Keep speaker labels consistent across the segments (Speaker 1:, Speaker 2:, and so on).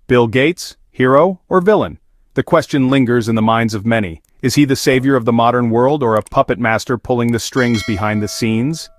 Speaker 1: Bill Gates, hero or villain? The question lingers in the minds of many. Is he the savior of the modern world or a puppet master pulling the strings behind the scenes?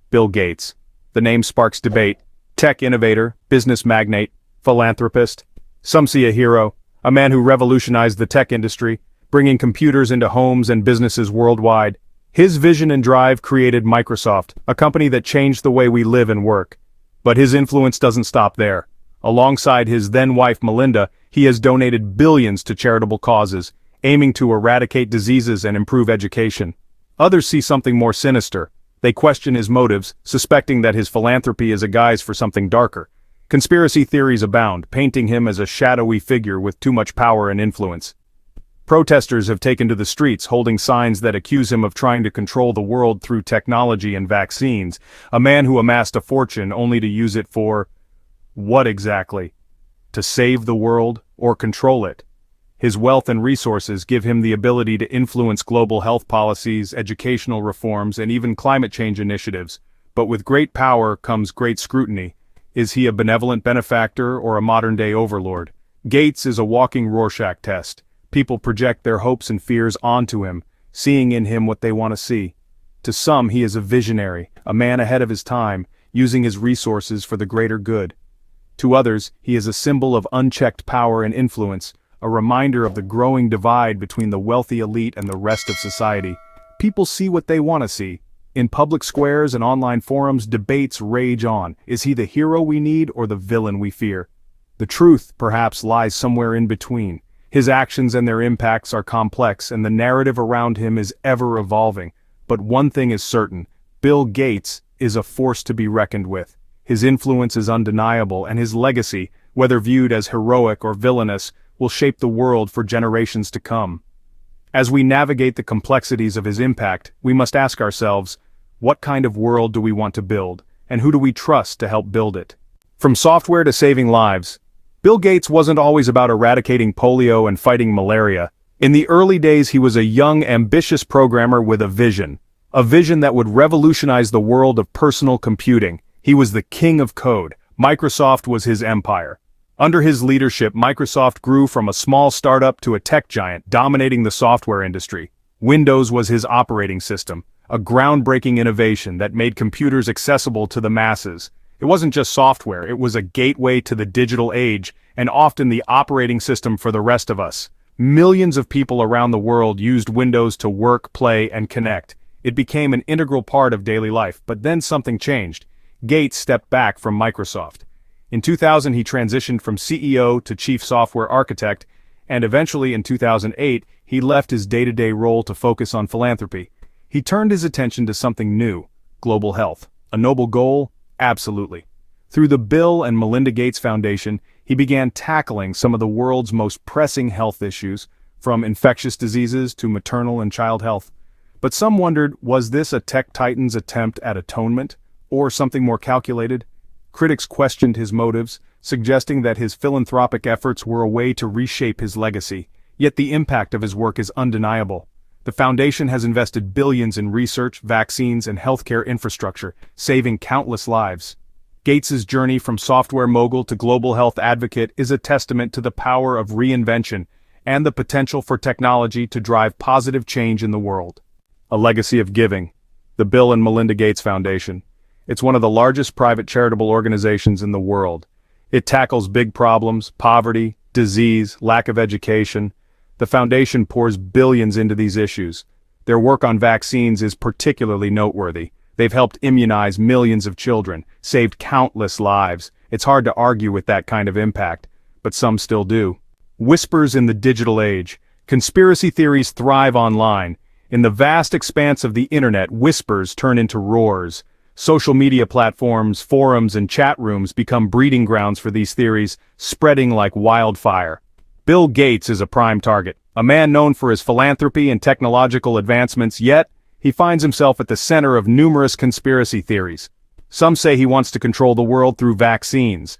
Speaker 1: Bill Gates. The name sparks debate. Tech innovator, business magnate, philanthropist. Some see a hero, a man who revolutionized the tech industry, bringing computers into homes and businesses worldwide. His vision and drive created Microsoft, a company that changed the way we live and work. But his influence doesn't stop there. Alongside his then-wife Melinda, he has donated billions to charitable causes, aiming to eradicate diseases and improve education. Others see something more sinister. They question his motives, suspecting that his philanthropy is a guise for something darker. Conspiracy theories abound, painting him as a shadowy figure with too much power and influence. Protesters have taken to the streets holding signs that accuse him of trying to control the world through technology and vaccines, a man who amassed a fortune only to use it for what exactly? To save the world or control it? His wealth and resources give him the ability to influence global health policies, educational reforms, and even climate change initiatives. But with great power comes great scrutiny. Is he a benevolent benefactor or a modern-day overlord? Gates is a walking Rorschach test. People project their hopes and fears onto him, seeing in him what they want to see. To some, he is a visionary, a man ahead of his time, using his resources for the greater good. To others, he is a symbol of unchecked power and influence, a reminder of the growing divide between the wealthy elite and the rest of society. People see what they want to see. In public squares and online forums, debates rage on. Is he the hero we need or the villain we fear? The truth, perhaps, lies somewhere in between. His actions and their impacts are complex, and the narrative around him is ever evolving. But one thing is certain: Bill Gates is a force to be reckoned with. His influence is undeniable, and his legacy, whether viewed as heroic or villainous, will shape the world for generations to come. As we navigate the complexities of his impact, we must ask ourselves, what kind of world do we want to build, and who do we trust to help build it? From software to saving lives, Bill Gates wasn't always about eradicating polio and fighting malaria. In the early days, he was a young, ambitious programmer with a vision that would revolutionize the world of personal computing. He was the king of code. Microsoft was his empire. Under his leadership, Microsoft grew from a small startup to a tech giant, dominating the software industry. Windows was his operating system, a groundbreaking innovation that made computers accessible to the masses. It wasn't just software, it was a gateway to the digital age, and often the operating system for the rest of us. Millions of people around the world used Windows to work, play, and connect. It became an integral part of daily life, but then something changed. Gates stepped back from Microsoft. In 2000, he transitioned from CEO to chief software architect, and eventually in 2008, he left his day-to-day role to focus on philanthropy. He turned his attention to something new: global health. A noble goal? Absolutely. Through the Bill and Melinda Gates Foundation, he began tackling some of the world's most pressing health issues, from infectious diseases to maternal and child health. But some wondered, was this a tech titan's attempt at atonement, or something more calculated? Critics questioned his motives, suggesting that his philanthropic efforts were a way to reshape his legacy. Yet the impact of his work is undeniable. The foundation has invested billions in research, vaccines, and healthcare infrastructure, saving countless lives. Gates's journey from software mogul to global health advocate is a testament to the power of reinvention and the potential for technology to drive positive change in the world. A legacy of giving. The Bill and Melinda Gates Foundation. It's one of the largest private charitable organizations in the world. It tackles big problems: poverty, disease, lack of education. The foundation pours billions into these issues. Their work on vaccines is particularly noteworthy. They've helped immunize millions of children, saved countless lives. It's hard to argue with that kind of impact, but some still do. Whispers in the digital age. Conspiracy theories thrive online. In the vast expanse of the internet, whispers turn into roars. Social media platforms, forums, and chat rooms become breeding grounds for these theories, spreading like wildfire. Bill Gates is a prime target, a man known for his philanthropy and technological advancements, yet he finds himself at the center of numerous conspiracy theories. Some say he wants to control the world through vaccines.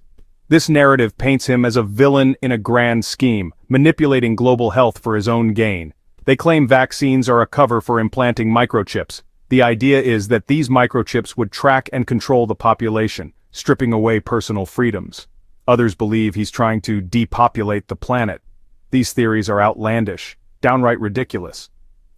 Speaker 1: This narrative paints him as a villain in a grand scheme, manipulating global health for his own gain. They claim vaccines are a cover for implanting microchips. The idea is that these microchips would track and control the population, stripping away personal freedoms. Others believe he's trying to depopulate the planet. These theories are outlandish, downright ridiculous.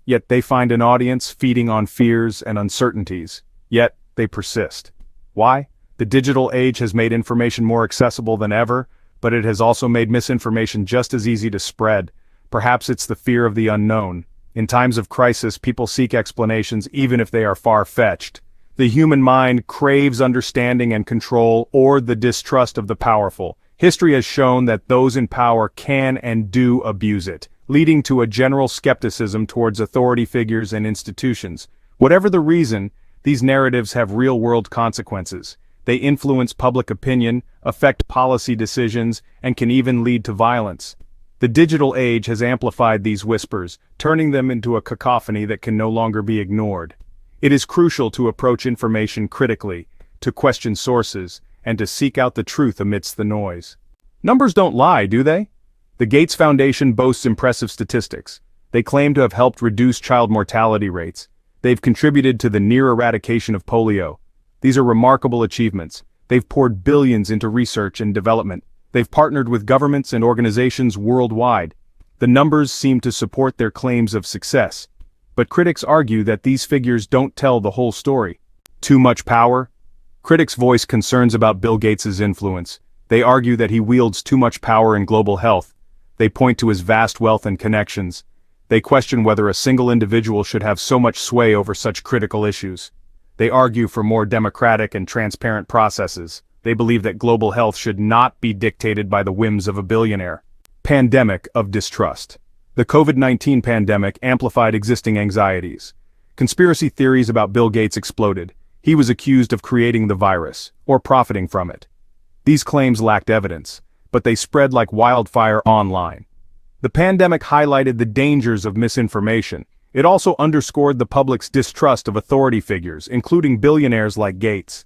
Speaker 1: Yet they find an audience feeding on fears and uncertainties. Yet they persist. Why? The digital age has made information more accessible than ever, but it has also made misinformation just as easy to spread. Perhaps it's the fear of the unknown. In times of crisis, people seek explanations even if they are far-fetched. The human mind craves understanding and control, or the distrust of the powerful. History has shown that those in power can and do abuse it, leading to a general skepticism towards authority figures and institutions. Whatever the reason, these narratives have real-world consequences. They influence public opinion, affect policy decisions, and can even lead to violence. The digital age has amplified these whispers, turning them into a cacophony that can no longer be ignored. It is crucial to approach information critically, to question sources, and to seek out the truth amidst the noise. Numbers don't lie, do they? The Gates Foundation boasts impressive statistics. They claim to have helped reduce child mortality rates. They've contributed to the near eradication of polio. These are remarkable achievements. They've poured billions into research and development. They've partnered with governments and organizations worldwide. The numbers seem to support their claims of success. But critics argue that these figures don't tell the whole story. Too much power? Critics voice concerns about Bill Gates' influence. They argue that he wields too much power in global health. They point to his vast wealth and connections. They question whether a single individual should have so much sway over such critical issues. They argue for more democratic and transparent processes. They believe that global health should not be dictated by the whims of a billionaire. Pandemic of distrust. The COVID-19 pandemic amplified existing anxieties. Conspiracy theories about Bill Gates exploded. He was accused of creating the virus, or profiting from it. These claims lacked evidence, but they spread like wildfire online. The pandemic highlighted the dangers of misinformation. It also underscored the public's distrust of authority figures, including billionaires like Gates.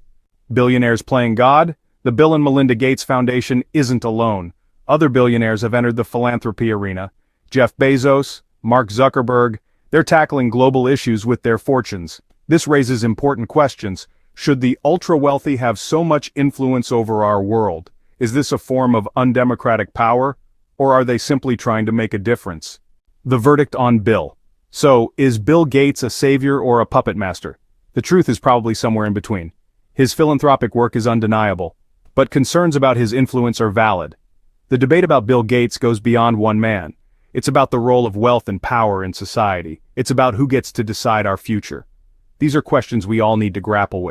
Speaker 1: Billionaires playing God? The Bill and Melinda Gates Foundation isn't alone. Other billionaires have entered the philanthropy arena. Jeff Bezos, Mark Zuckerberg, they're tackling global issues with their fortunes. This raises important questions. Should the ultra-wealthy have so much influence over our world? Is this a form of undemocratic power, or are they simply trying to make a difference? The verdict on Bill. So, is Bill Gates a savior or a puppet master? The truth is probably somewhere in between. His philanthropic work is undeniable, but concerns about his influence are valid. The debate about Bill Gates goes beyond one man. It's about the role of wealth and power in society. It's about who gets to decide our future. These are questions we all need to grapple with.